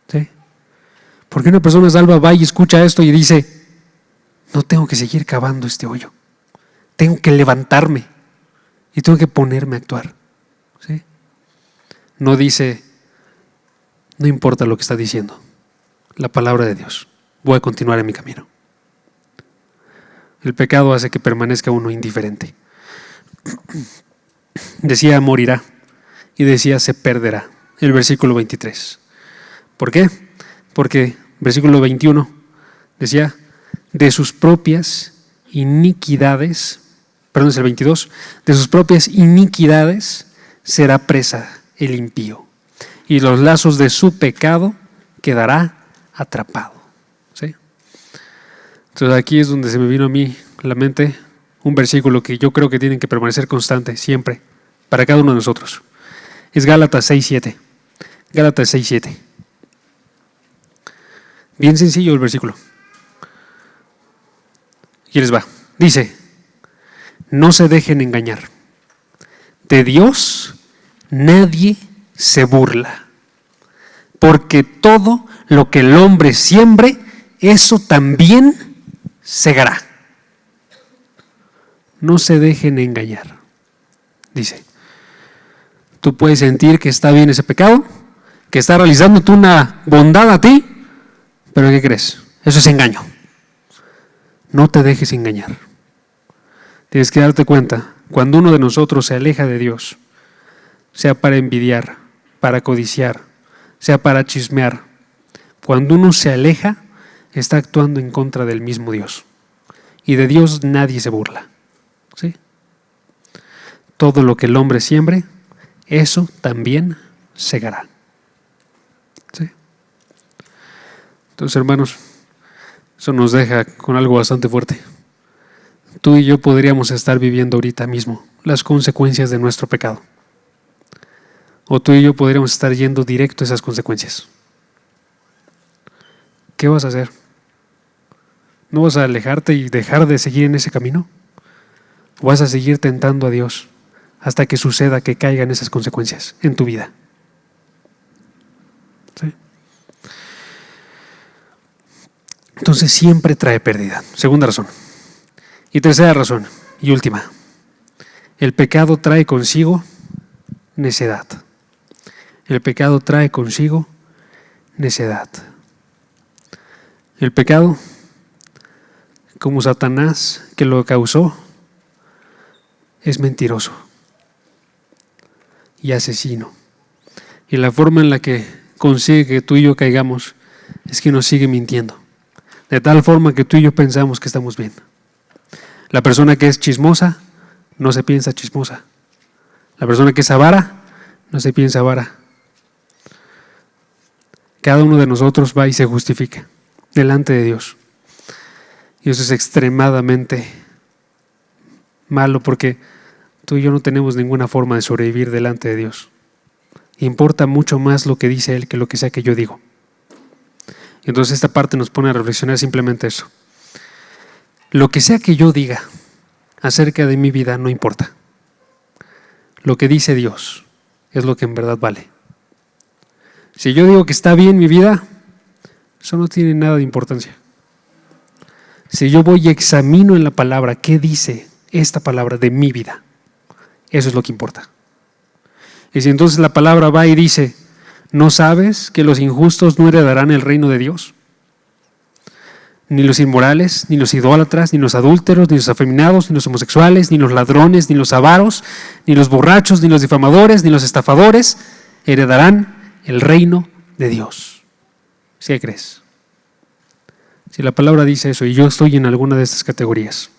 [SPEAKER 1] ¿Sí? Porque una persona salva va y escucha esto y dice, no tengo que seguir cavando este hoyo, tengo que levantarme y tengo que ponerme a actuar. ¿Sí? No dice, no importa lo que está diciendo, la palabra de Dios, voy a continuar en mi camino. El pecado hace que permanezca uno indiferente. Decía morirá y decía se perderá, el versículo 23. ¿Por qué? Porque versículo 21 decía de sus propias iniquidades, perdón, es el 22, de sus propias iniquidades será presa el impío y los lazos de su pecado quedará atrapado. ¿Sí? Entonces aquí es donde se me vino a mí a la mente un versículo que yo creo que tiene que permanecer constante siempre para cada uno de nosotros. Es Gálatas 6:7. Gálatas 6:7. Bien sencillo el versículo. Aquí les va. Dice, no se dejen engañar. De Dios nadie se burla. Porque todo lo que el hombre siembre, eso también segará. No se dejen engañar. Dice, tú puedes sentir que está bien ese pecado, que está realizándote una bondad a ti, pero ¿qué crees? Eso es engaño. No te dejes engañar. Tienes que darte cuenta, cuando uno de nosotros se aleja de Dios, sea para envidiar, para codiciar, sea para chismear. Cuando uno se aleja, está actuando en contra del mismo Dios. Y de Dios nadie se burla. ¿Sí? Todo lo que el hombre siembre, eso también segará. ¿Sí? Entonces, hermanos, eso nos deja con algo bastante fuerte. Tú y yo podríamos estar viviendo ahorita mismo las consecuencias de nuestro pecado. O tú y yo podríamos estar yendo directo a esas consecuencias. ¿Qué vas a hacer? ¿No vas a alejarte y dejar de seguir en ese camino? ¿O vas a seguir tentando a Dios hasta que suceda que caigan esas consecuencias en tu vida? ¿Sí? Entonces siempre trae pérdida. Segunda razón. Y tercera razón, y última. El pecado trae consigo necedad. El pecado trae consigo necedad. El pecado, como Satanás que lo causó, es mentiroso y asesino. Y la forma en la que consigue que tú y yo caigamos es que nos sigue mintiendo. De tal forma que tú y yo pensamos que estamos bien. La persona que es chismosa no se piensa chismosa. La persona que es avara no se piensa avara. Cada uno de nosotros va y se justifica delante de Dios. Y eso es extremadamente malo porque tú y yo no tenemos ninguna forma de sobrevivir delante de Dios. Importa mucho más lo que dice Él que lo que sea que yo digo. Entonces esta parte nos pone a reflexionar simplemente eso. Lo que sea que yo diga acerca de mi vida no importa. Lo que dice Dios es lo que en verdad vale. Si yo digo que está bien mi vida, eso no tiene nada de importancia. Si yo voy y examino en la palabra qué dice esta palabra de mi vida, eso es lo que importa. Y si entonces la palabra va y dice, ¿no sabes que los injustos no heredarán el reino de Dios? Ni los inmorales, ni los idólatras, ni los adúlteros, ni los afeminados, ni los homosexuales, ni los ladrones, ni los avaros, ni los borrachos, ni los difamadores, ni los estafadores heredarán el reino de Dios. ¿Sí crees? Si la palabra dice eso y yo estoy en alguna de estas categorías,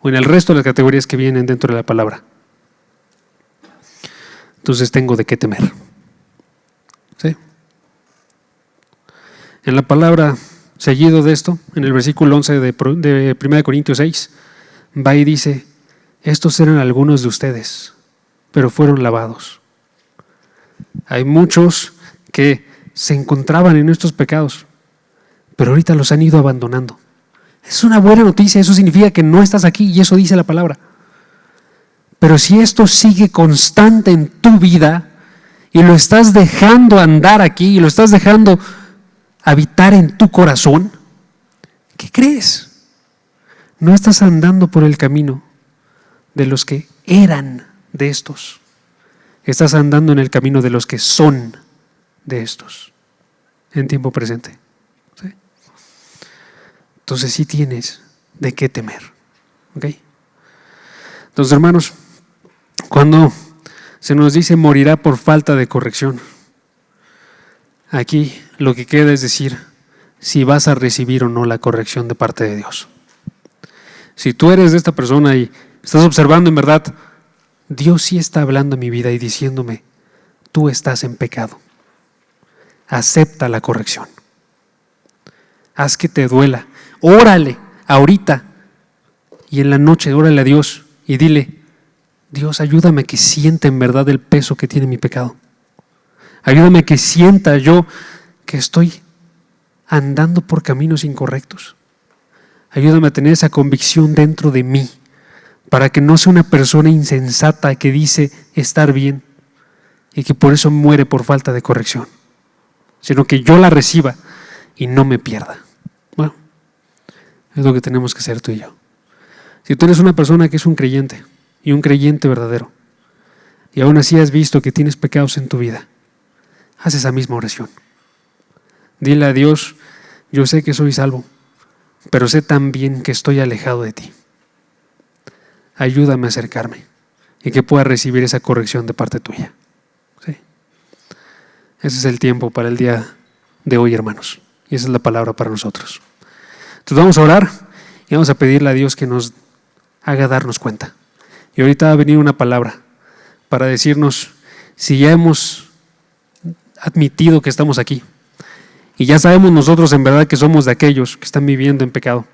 [SPEAKER 1] o en el resto de las categorías que vienen dentro de la palabra, entonces tengo de qué temer. ¿Sí? En la palabra, seguido de esto, en el versículo 11 de 1 Corintios 6, va y dice, estos eran algunos de ustedes, pero fueron lavados. Hay muchos que se encontraban en estos pecados, pero ahorita los han ido abandonando. Es una buena noticia, eso significa que no estás aquí y eso dice la palabra. Pero si esto sigue constante en tu vida y lo estás dejando andar aquí y lo estás dejando habitar en tu corazón, ¿qué crees? No estás andando por el camino de los que eran de estos. Estás andando en el camino de los que son de estos en tiempo presente. ¿Sí? Entonces sí tienes de qué temer. ¿Ok? Entonces, hermanos, cuando se nos dice morirá por falta de corrección, aquí lo que queda es decir si vas a recibir o no la corrección de parte de Dios. Si tú eres de esta persona y estás observando en verdad, Dios sí está hablando en mi vida y diciéndome, tú estás en pecado. Acepta la corrección. Haz que te duela. Órale ahorita y en la noche, órale a Dios y dile, Dios, ayúdame a que sienta en verdad el peso que tiene mi pecado. Ayúdame a que sienta yo que estoy andando por caminos incorrectos. Ayúdame a tener esa convicción dentro de mí para que no sea una persona insensata que dice estar bien y que por eso muere por falta de corrección, sino que yo la reciba y no me pierda. Bueno, es lo que tenemos que hacer tú y yo. Si tú eres una persona que es un creyente y un creyente verdadero y aún así has visto que tienes pecados en tu vida, haz esa misma oración. Dile a Dios, yo sé que soy salvo, pero sé también que estoy alejado de ti. Ayúdame a acercarme y que pueda recibir esa corrección de parte tuya. ¿Sí? Ese es el tiempo para el día de hoy, hermanos. Y esa es la palabra para nosotros. Entonces vamos a orar y vamos a pedirle a Dios que nos haga darnos cuenta. Y ahorita va a venir una palabra para decirnos si ya hemos admitido que estamos aquí y ya sabemos nosotros en verdad que somos de aquellos que están viviendo en pecado.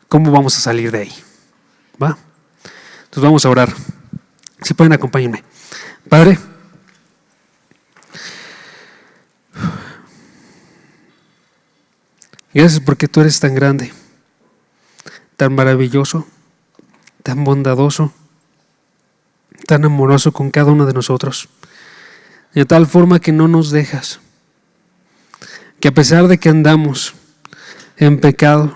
[SPEAKER 1] ¿Cómo vamos a salir de ahí? ¿Va? Entonces vamos a orar. Si pueden, acompáñenme. Padre, gracias porque tú eres tan grande, tan maravilloso, tan bondadoso, tan amoroso con cada uno de nosotros, de tal forma que no nos dejas, que a pesar de que andamos en pecado,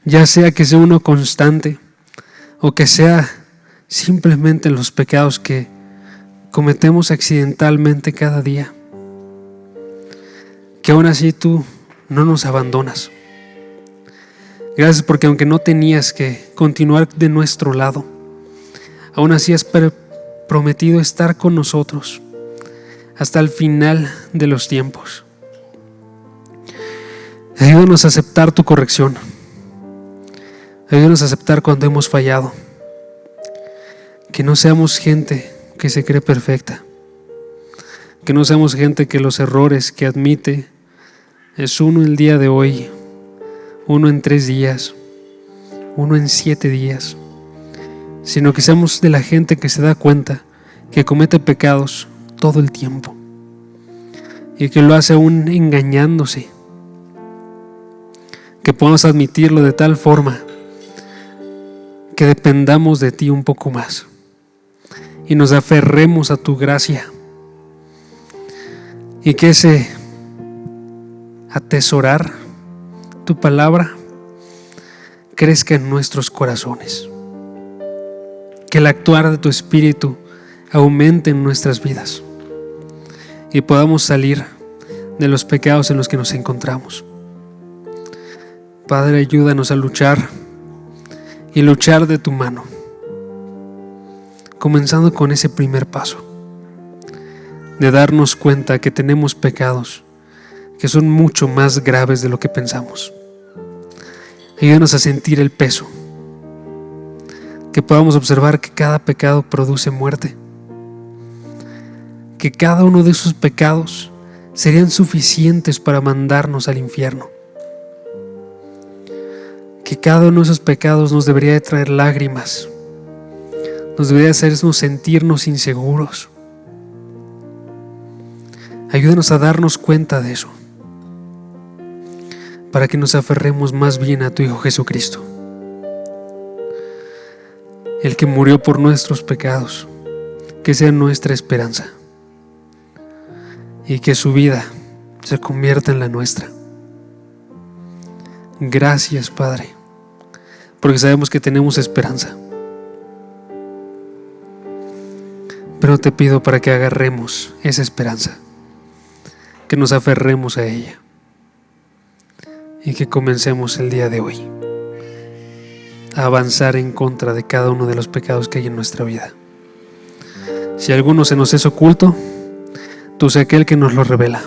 [SPEAKER 1] ya sea que sea uno constante o que sea simplemente los pecados que cometemos accidentalmente cada día, que aún así tú no nos abandonas. Gracias porque aunque no tenías que continuar de nuestro lado, aún así has prometido estar con nosotros hasta el final de los tiempos. Ayúdanos a aceptar tu corrección. Ayúdanos a aceptar cuando hemos fallado. Que no seamos gente que se cree perfecta. Que no seamos gente que los errores que admite es uno el día de hoy, uno en 3 días, uno en 7 días, sino que seamos de la gente que se da cuenta que comete pecados todo el tiempo y que lo hace aún engañándose, que podamos admitirlo de tal forma que dependamos de ti un poco más y nos aferremos a tu gracia y que ese atesorar tu palabra crezca en nuestros corazones, que el actuar de tu Espíritu aumente en nuestras vidas y podamos salir de los pecados en los que nos encontramos. Padre, ayúdanos a luchar y luchar de tu mano, comenzando con ese primer paso de darnos cuenta que tenemos pecados que son mucho más graves de lo que pensamos. Ayúdanos a sentir el peso, que podamos observar que cada pecado produce muerte, que cada uno de esos pecados serían suficientes para mandarnos al infierno, que cada uno de esos pecados nos debería de traer lágrimas, nos debería hacernos sentirnos inseguros. Ayúdanos a darnos cuenta de eso, para que nos aferremos más bien a tu Hijo Jesucristo, el que murió por nuestros pecados, que sea nuestra esperanza y que su vida se convierta en la nuestra. Gracias, Padre, porque sabemos que tenemos esperanza, pero te pido para que agarremos esa esperanza, que nos aferremos a ella y que comencemos el día de hoy a avanzar en contra de cada uno de los pecados que hay en nuestra vida. Si alguno se nos es oculto, tú sé aquel que nos lo revela.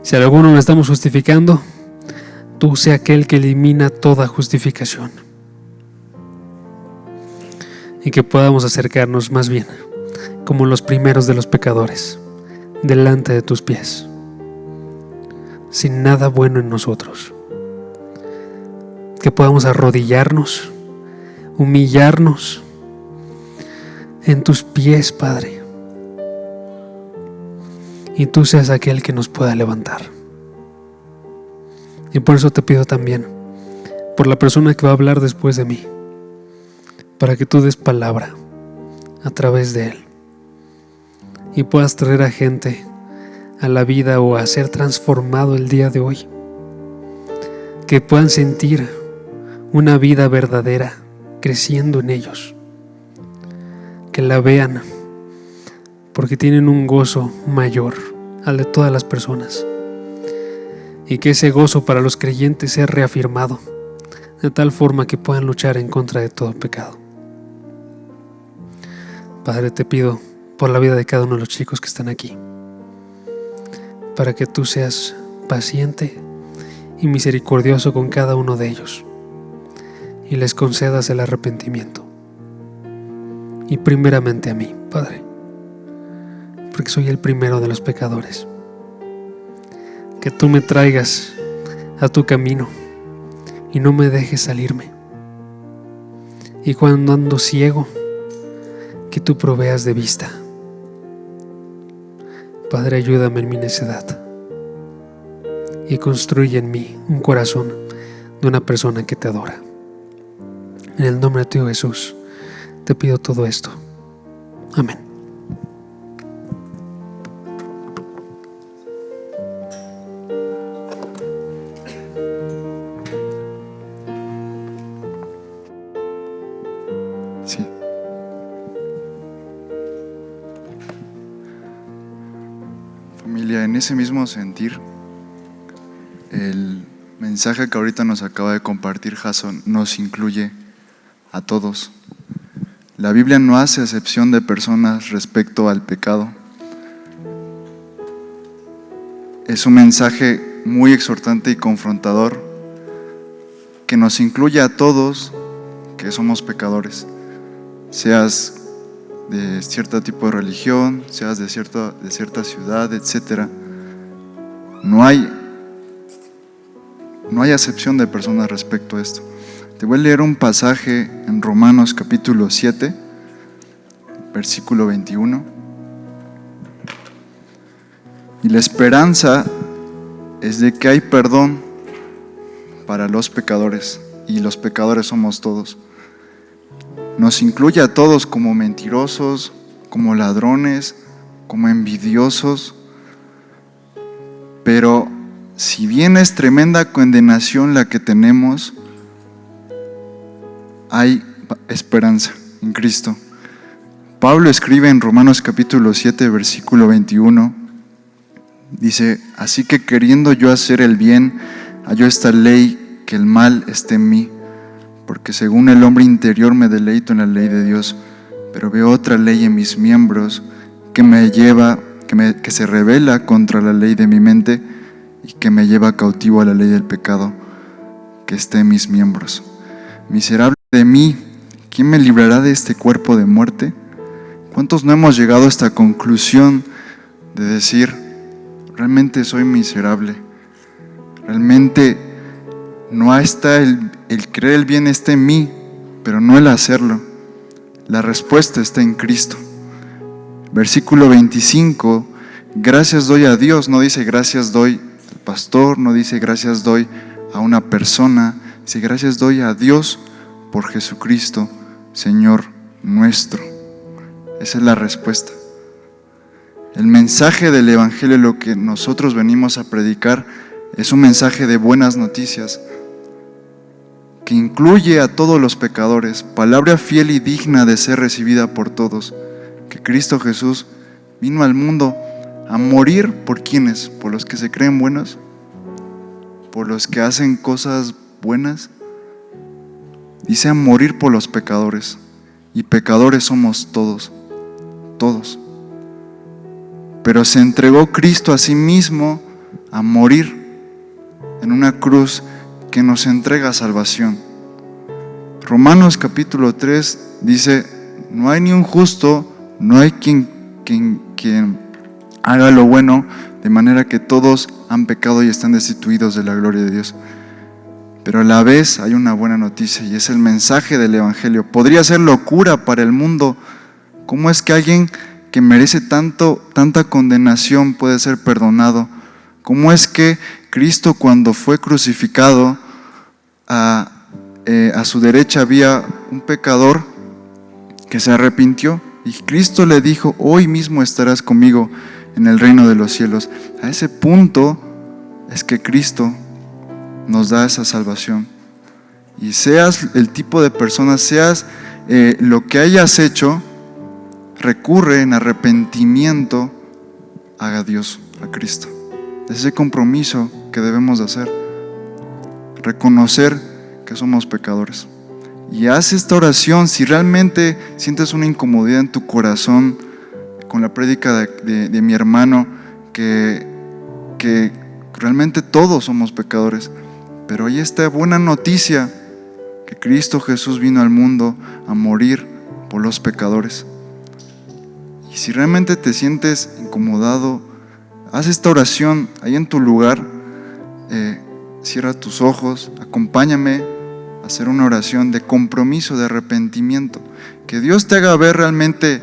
[SPEAKER 1] Si alguno lo estamos justificando, tú sé aquel que elimina toda justificación. Y que podamos acercarnos más bien como los primeros de los pecadores delante de tus pies, sin nada bueno en nosotros. Que podamos arrodillarnos, humillarnos en tus pies, Padre, y tú seas aquel que nos pueda levantar. Y por eso te pido también por la persona que va a hablar después de mí, para que tú des palabra a través de él y puedas traer a gente a la vida o a ser transformado el día de hoy, que puedan sentir una vida verdadera creciendo en ellos, que la vean porque tienen un gozo mayor al de todas las personas, y que ese gozo para los creyentes sea reafirmado de tal forma que puedan luchar en contra de todo pecado. Padre, te pido por la vida de cada uno de los chicos que están aquí, para que tú seas paciente y misericordioso con cada uno de ellos y les concedas el arrepentimiento. Y primeramente a mí, Padre, porque soy el primero de los pecadores. Que tú me traigas a tu camino y no me dejes salirme. Y cuando ando ciego, que tú proveas de vista. Padre, ayúdame en mi necedad y construye en mí un corazón de una persona que te adora. En el nombre de tu Hijo Jesús te pido todo esto. Amén.
[SPEAKER 2] Sí. Familia, en ese mismo sentir, el mensaje que ahorita nos acaba de compartir Jason nos incluye a todos. La Biblia no hace excepción de personas respecto al pecado. Es un mensaje muy exhortante y confrontador que nos incluye a todos que somos pecadores. Seas de cierto tipo de religión, seas de cierta ciudad, etc. No hay acepción de personas respecto a esto. Te voy a leer un pasaje en Romanos capítulo 7, versículo 21. Y la esperanza es de que hay perdón para los pecadores, y los pecadores somos todos. Nos incluye a todos como mentirosos, como ladrones, como envidiosos. Pero si bien es tremenda condenación la que tenemos, hay esperanza en Cristo. Pablo escribe en Romanos capítulo 7, versículo 21, dice: así que queriendo yo hacer el bien, hallo esta ley, que el mal esté en mí, porque según el hombre interior me deleito en la ley de Dios, pero veo otra ley en mis miembros que se rebela contra la ley de mi mente y que me lleva cautivo a la ley del pecado que está en mis miembros. Miserable de mí, ¿quién me librará de este cuerpo de muerte? ¿Cuántos no hemos llegado a esta conclusión de decir: realmente soy miserable, realmente no está el creer el bien está en mí, pero no el hacerlo? La respuesta está en Cristo. Versículo 25, gracias doy a Dios, no dice gracias doy al pastor, no dice gracias doy a una persona, dice gracias doy a Dios por Jesucristo, Señor nuestro. Esa es la respuesta. El mensaje del Evangelio, lo que nosotros venimos a predicar, es un mensaje de buenas noticias que incluye a todos los pecadores, palabra fiel y digna de ser recibida por todos, que Cristo Jesús vino al mundo a morir por quienes, por los que se creen buenos, por los que hacen cosas buenas. Dice a morir por los pecadores, y pecadores somos todos, todos. Pero se entregó Cristo a sí mismo a morir en una cruz que nos entrega salvación. Romanos capítulo 3 dice: no hay ni un justo, no hay quien haga lo bueno, de manera que todos han pecado y están destituidos de la gloria de Dios. Pero a la vez hay una buena noticia, y es el mensaje del Evangelio. Podría ser locura para el mundo. ¿Cómo es que alguien que merece tanta condenación puede ser perdonado? ¿Cómo es que Cristo, cuando fue crucificado, a su derecha había un pecador que se arrepintió, y Cristo le dijo: hoy mismo estarás conmigo en el reino de los cielos? A ese punto es que Cristo nos da esa salvación. Y seas el tipo de persona, seas lo que hayas hecho, recurre en arrepentimiento a Dios, a Cristo. Ese compromiso que debemos de hacer, reconocer que somos pecadores. Y haz esta oración. Si realmente sientes una incomodidad en tu corazón con la prédica de mi hermano, que realmente todos somos pecadores, pero hay esta buena noticia, que Cristo Jesús vino al mundo a morir por los pecadores. Y si realmente te sientes incomodado, haz esta oración ahí en tu lugar, cierra tus ojos, acompáñame a hacer una oración de compromiso, de arrepentimiento, que Dios te haga ver realmente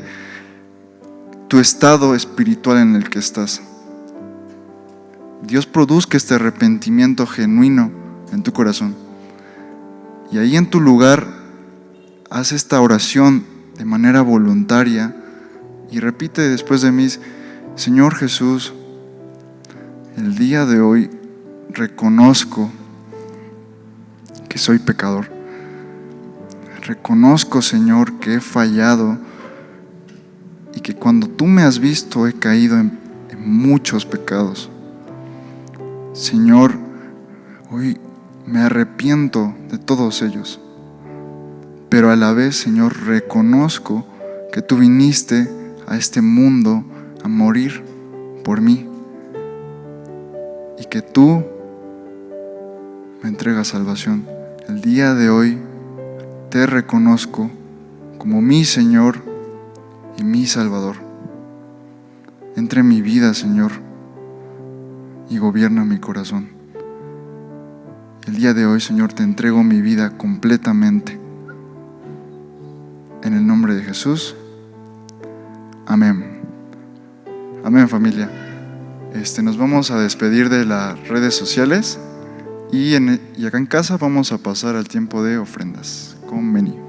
[SPEAKER 2] tu estado espiritual en el que estás. Dios produzca este arrepentimiento genuino en tu corazón. Y ahí en tu lugar, haz esta oración de manera voluntaria y repite después de mí: Señor Jesús, el día de hoy reconozco que soy pecador. Reconozco, Señor, que he fallado y que cuando tú me has visto he caído en muchos pecados. Señor, hoy me arrepiento de todos ellos, pero a la vez, Señor, reconozco que tú viniste a este mundo a morir por mí y que tú me entregas salvación. El día de hoy te reconozco como mi Señor y mi Salvador. Entra en mi vida, Señor, y gobierna mi corazón. El día de hoy, Señor, te entrego mi vida completamente. En el nombre de Jesús. Amén. Amén, familia. Nos vamos a despedir de las redes sociales y acá en casa vamos a pasar al tiempo de ofrendas con Meni.